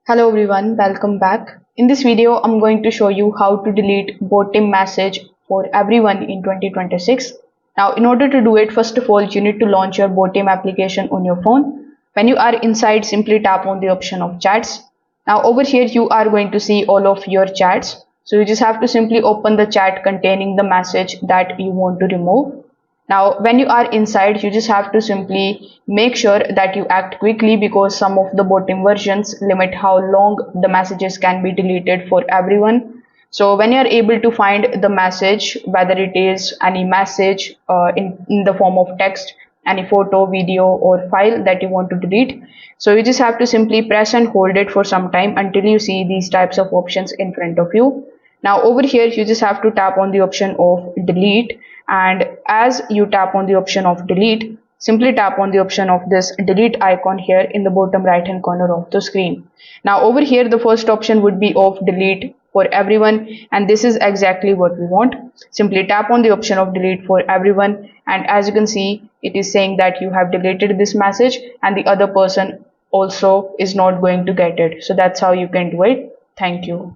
Hello everyone, welcome back. In this video, I'm going to show you how to delete Botim message for everyone in 2026. Now, in order to do it, first of all, you need to launch your Botim application on your phone. When you are inside, simply tap on the option of chats. Now, over here, you are going to see all of your chats. So you just have to simply open the chat containing the message that you want to remove. Now, when you are inside, you just have to simply make sure that you act quickly because some of the Botim versions limit how long the messages can be deleted for everyone. So when you are able to find the message, whether it is any message in the form of text, any photo, video or file that you want to delete, so you just have to simply press and hold it for some time until you see these types of options in front of you. Now over here you just have to tap on the option of delete, and as you tap on the option of delete, simply tap on the option of this delete icon here in the bottom right hand corner of the screen. Now over here the first option would be of delete for everyone, and this is exactly what we want. Simply tap on the option of delete for everyone, and as you can see it is saying that you have deleted this message and the other person also is not going to get it. So that's how you can do it. Thank you.